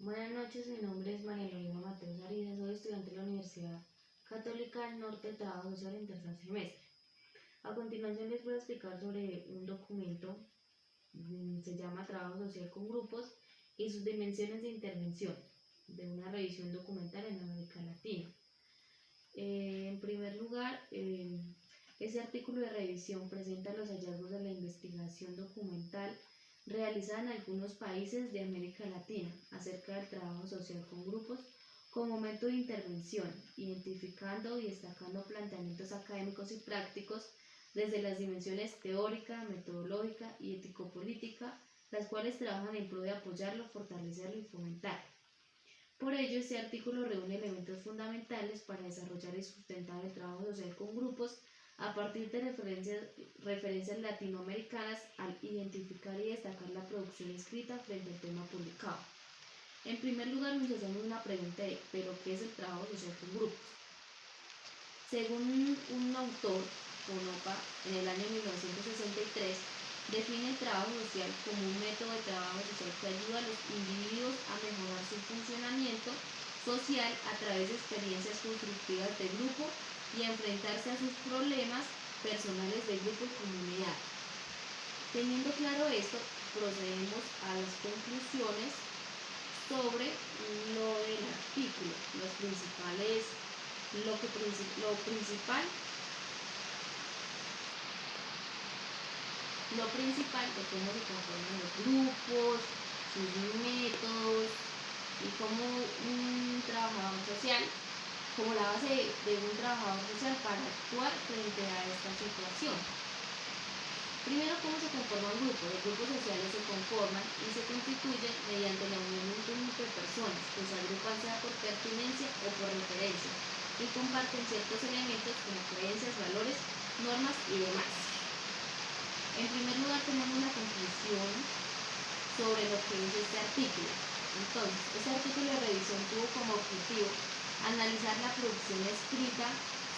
Buenas noches, mi nombre es María Lorena Mateos Arias, soy estudiante de la Universidad Católica del Norte de Trabajo Social en tercer semestre. A continuación les voy a explicar sobre un documento, se llama Trabajo Social con Grupos y sus dimensiones de intervención, de una revisión documental en América Latina. En primer lugar, ese artículo de revisión presenta los hallazgos de la investigación documental realizada en algunos países de América Latina acerca del trabajo social con grupos como método de intervención, identificando y destacando planteamientos académicos y prácticos desde las dimensiones teórica, metodológica y ético-política, las cuales trabajan en pro de apoyarlo, fortalecerlo y fomentar. Por ello, este artículo reúne elementos fundamentales para desarrollar y sustentar el trabajo social con grupos a partir de referencias latinoamericanas al identificar y destacar la producción escrita frente al tema publicado. En primer lugar, nos hacemos una pregunta de ¿pero qué es el trabajo social con grupos? Según un autor, Ponopa, en el año 1963, define el trabajo social como un método de trabajo social que ayuda a los individuos a mejorar su funcionamiento social a través de experiencias constructivas de grupo y a enfrentarse a sus problemas personales de grupo y comunidad. Teniendo claro esto, procedemos a las conclusiones sobre lo del artículo, lo principal de cómo se conforman los grupos, sus métodos y cómo un trabajador social, como la base de un trabajador social para actuar frente a esta situación. Primero, cómo se conforma un grupo. Los grupos sociales se conforman y se constituyen mediante la unión de un conjunto de personas que se agrupan sea por pertinencia o por referencia y comparten ciertos elementos como creencias, valores, normas y demás. En primer lugar, tenemos una conclusión sobre lo que es este artículo. Entonces, este artículo de revisión tuvo como objetivo analizar la producción escrita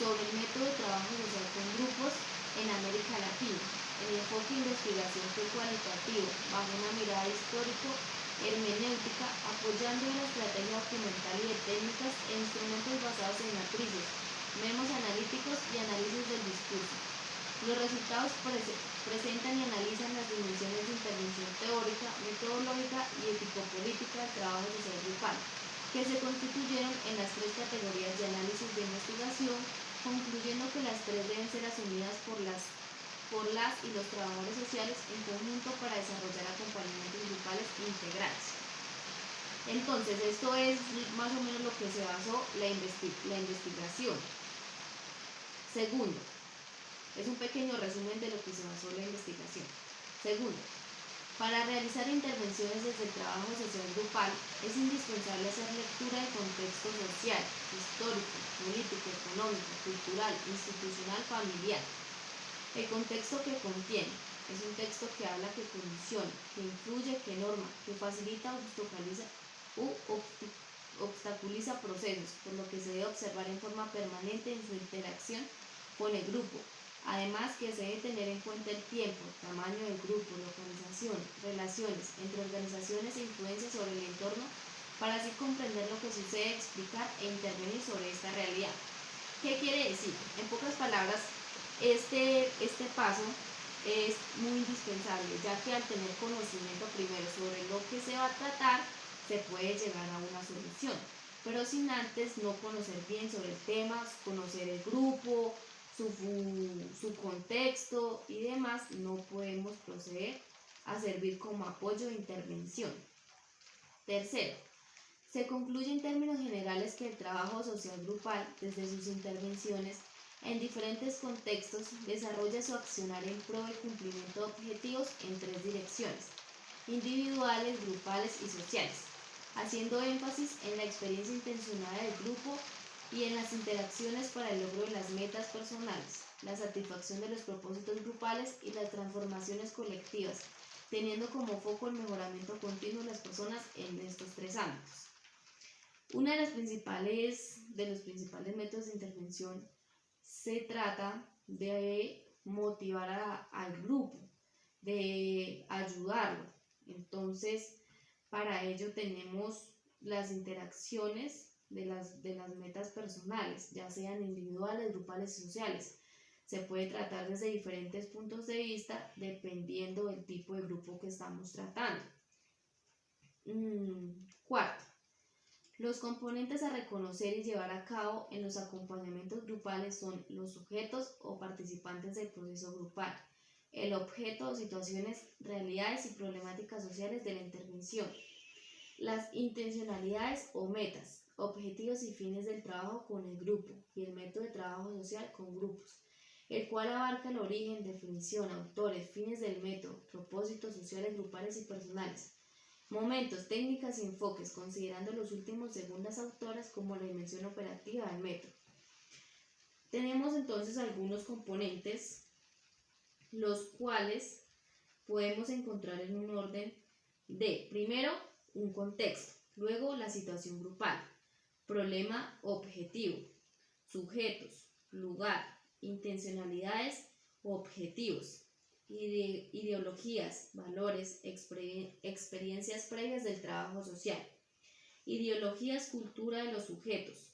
sobre el método de trabajo social con grupos en América Latina. El enfoque de investigación fue cualitativo, bajo una mirada histórico-hermenéutica, apoyando una estrategia documental y de técnicas e instrumentos basados en matrices, memos analíticos y análisis del discurso. Los resultados presentan y analizan las dimensiones de intervención teórica, metodológica y ético-política del trabajo social grupal, que se constituyeron en las tres categorías de análisis de investigación, concluyendo que las tres deben ser asumidas por las y los trabajadores sociales en conjunto para desarrollar acompañamientos grupales integrales. Entonces, esto es más o menos lo que se basó la investigación. Segundo, es un pequeño resumen de lo que se basó la investigación. Segundo, para realizar intervenciones desde el trabajo social grupal es indispensable hacer lectura del contexto social, histórico, político, económico, cultural, institucional, familiar. El contexto que contiene es un texto que habla, que condiciona, que influye, que norma, que facilita obstaculiza procesos, por lo que se debe observar en forma permanente en su interacción con el grupo. Además, que se debe tener en cuenta el tiempo, tamaño del grupo, localización, relaciones entre organizaciones e influencias sobre el entorno, para así comprender lo que sucede, explicar e intervenir sobre esta realidad. ¿Qué quiere decir? En pocas palabras, este paso es muy indispensable, ya que al tener conocimiento primero sobre lo que se va a tratar, se puede llegar a una solución. Pero sin antes no conocer bien sobre el tema, conocer el grupo, su contexto y demás, no podemos proceder a servir como apoyo de intervención. Tercero, se concluye en términos generales que el trabajo social grupal, desde sus intervenciones en diferentes contextos, desarrolla su accionar en pro del cumplimiento de objetivos en tres direcciones: individuales, grupales y sociales, haciendo énfasis en la experiencia intencionada del grupo y en las interacciones para el logro de las metas personales, la satisfacción de los propósitos grupales y las transformaciones colectivas, teniendo como foco el mejoramiento continuo de las personas en estos tres ámbitos. Uno de los principales métodos de intervención se trata de motivar al grupo, de ayudarlo. Entonces, para ello tenemos las interacciones de las metas personales, ya sean individuales, grupales y sociales. Se puede tratar desde diferentes puntos de vista dependiendo del tipo de grupo que estamos tratando. Cuarto, los componentes a reconocer y llevar a cabo en los acompañamientos grupales son los sujetos o participantes del proceso grupal, el objeto o situaciones, realidades y problemáticas sociales de la intervención, las intencionalidades o metas, objetivos y fines del trabajo con el grupo y el método de trabajo social con grupos, el cual abarca el origen, definición, autores, fines del método, propósitos sociales, grupales y personales, momentos, técnicas y enfoques, considerando los últimos según las autoras como la dimensión operativa del método. Tenemos entonces algunos componentes, los cuales podemos encontrar en un orden de, primero, un contexto, luego la situación grupal, problema objetivo, sujetos, lugar, intencionalidades o objetivos, ideologías, valores, experiencias previas del trabajo social, ideologías, cultura de los sujetos,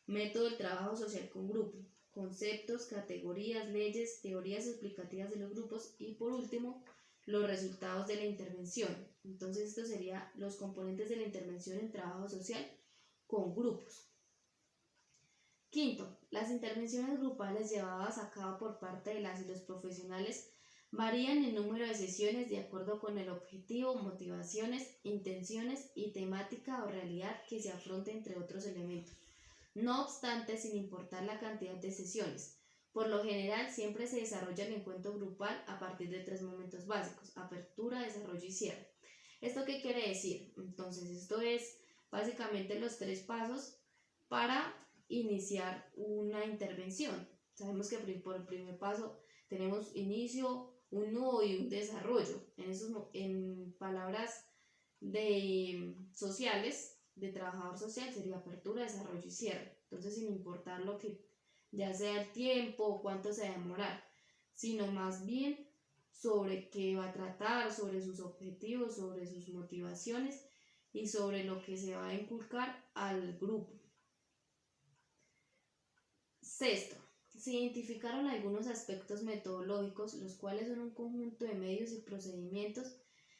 método del trabajo social con grupo, conceptos, categorías, leyes, teorías explicativas de los grupos y por último, los resultados de la intervención. Entonces, estos serían los componentes de la intervención en trabajo social con grupos. Quinto, las intervenciones grupales llevadas a cabo por parte de las y los profesionales varían en número de sesiones de acuerdo con el objetivo, motivaciones, intenciones y temática o realidad que se afronte, entre otros elementos. No obstante, sin importar la cantidad de sesiones, por lo general siempre se desarrolla el encuentro grupal a partir de 3 momentos básicos: apertura, desarrollo y cierre. ¿Esto qué quiere decir? Entonces, esto es básicamente los 3 pasos para iniciar una intervención. Sabemos que por el primer paso tenemos inicio, un nudo y un desarrollo. En palabras sociales, de trabajador social, sería apertura, desarrollo y cierre. Entonces, sin importar lo que ya sea el tiempo o cuánto se va a demorar, sino más bien sobre qué va a tratar, sobre sus objetivos, sobre sus motivaciones y sobre lo que se va a inculcar al grupo. Sexto, se identificaron algunos aspectos metodológicos, los cuales son un conjunto de medios y procedimientos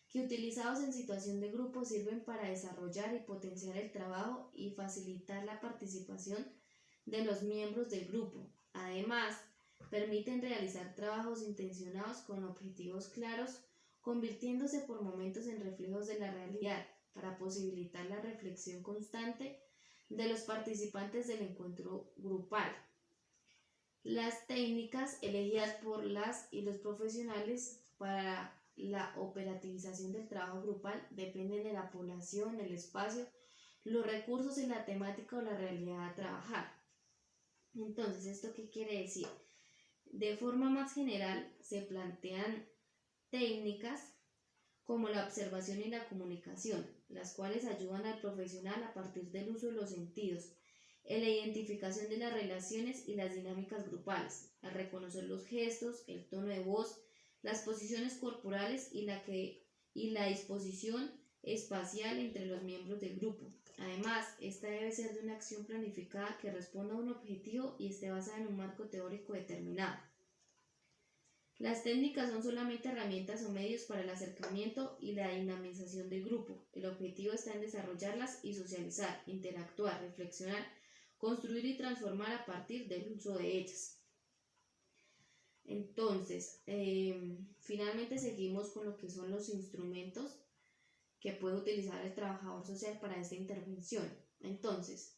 que utilizados en situación de grupo sirven para desarrollar y potenciar el trabajo y facilitar la participación de los miembros del grupo. Además, permiten realizar trabajos intencionados con objetivos claros, convirtiéndose por momentos en reflejos de la realidad, para posibilitar la reflexión constante de los participantes del encuentro grupal. Las técnicas elegidas por las y los profesionales para la operativización del trabajo grupal dependen de la población, el espacio, los recursos y la temática o la realidad a trabajar. Entonces, ¿esto qué quiere decir? De forma más general, se plantean técnicas como la observación y la comunicación, las cuales ayudan al profesional a partir del uso de los sentidos, en la identificación de las relaciones y las dinámicas grupales, al reconocer los gestos, el tono de voz, las posiciones corporales y la disposición espacial entre los miembros del grupo. Además, esta debe ser de una acción planificada que responda a un objetivo y esté basada en un marco teórico determinado. Las técnicas son solamente herramientas o medios para el acercamiento y la dinamización del grupo. El objetivo está en desarrollarlas y socializar, interactuar, reflexionar, construir y transformar a partir del uso de ellas. Entonces, finalmente seguimos con lo que son los instrumentos que puede utilizar el trabajador social para esta intervención. Entonces,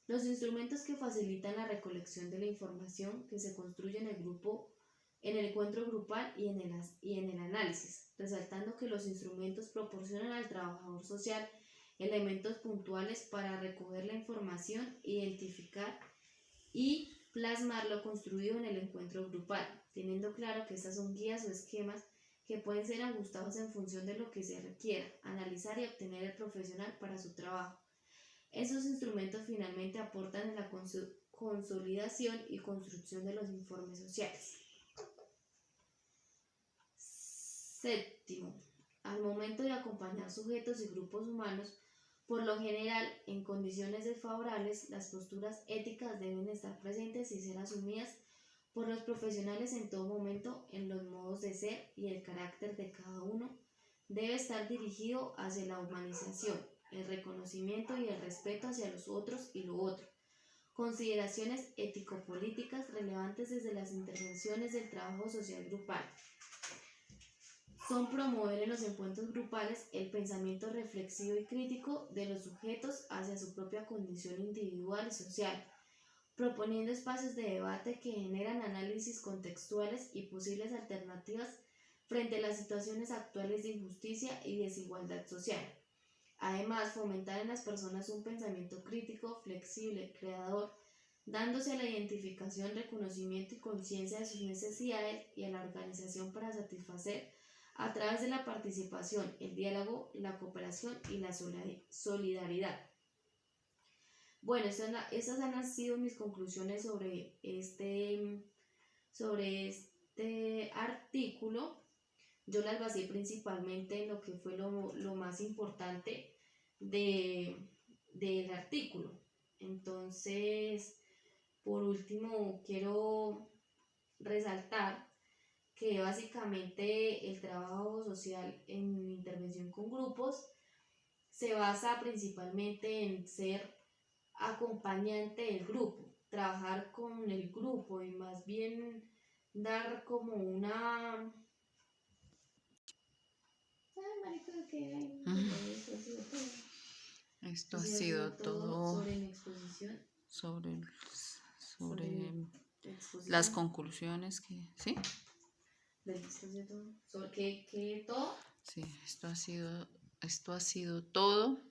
los instrumentos que facilitan la recolección de la información que se construye en el grupo, en el encuentro grupal y en el análisis, resaltando que los instrumentos proporcionan al trabajador social elementos puntuales para recoger la información, identificar y plasmar lo construido en el encuentro grupal, teniendo claro que estas son guías o esquemas que pueden ser ajustados en función de lo que se requiera, analizar y obtener el profesional para su trabajo. Esos instrumentos finalmente aportan en la consolidación y construcción de los informes sociales. Séptimo, al momento de acompañar sujetos y grupos humanos, Por lo general, en condiciones desfavorables, las posturas éticas deben estar presentes y ser asumidas por los profesionales en todo momento en los modos de ser, y el carácter de cada uno debe estar dirigido hacia la humanización, el reconocimiento y el respeto hacia los otros y lo otro. Consideraciones ético-políticas relevantes desde las intervenciones del trabajo social grupal son promover en los encuentros grupales el pensamiento reflexivo y crítico de los sujetos hacia su propia condición individual y social, proponiendo espacios de debate que generan análisis contextuales y posibles alternativas frente a las situaciones actuales de injusticia y desigualdad social. Además, fomentar en las personas un pensamiento crítico, flexible, creador, dándose a la identificación, reconocimiento y conciencia de sus necesidades y a la organización para satisfacer a través de la participación, el diálogo, la cooperación y la solidaridad. Bueno, esas han sido mis conclusiones sobre este artículo. Yo las basé principalmente en lo que fue lo más importante del artículo. Entonces, por último, quiero resaltar que básicamente el trabajo social en intervención con grupos se basa principalmente en ser acompañante del grupo, trabajar con el grupo y más bien dar como una... Ay, marica, ¿qué hay? Esto ha sido todo sobre mi exposición. Sobre Exposición. Las conclusiones que, ¿sí? ¿Sobre qué todo? Sí, esto ha sido todo.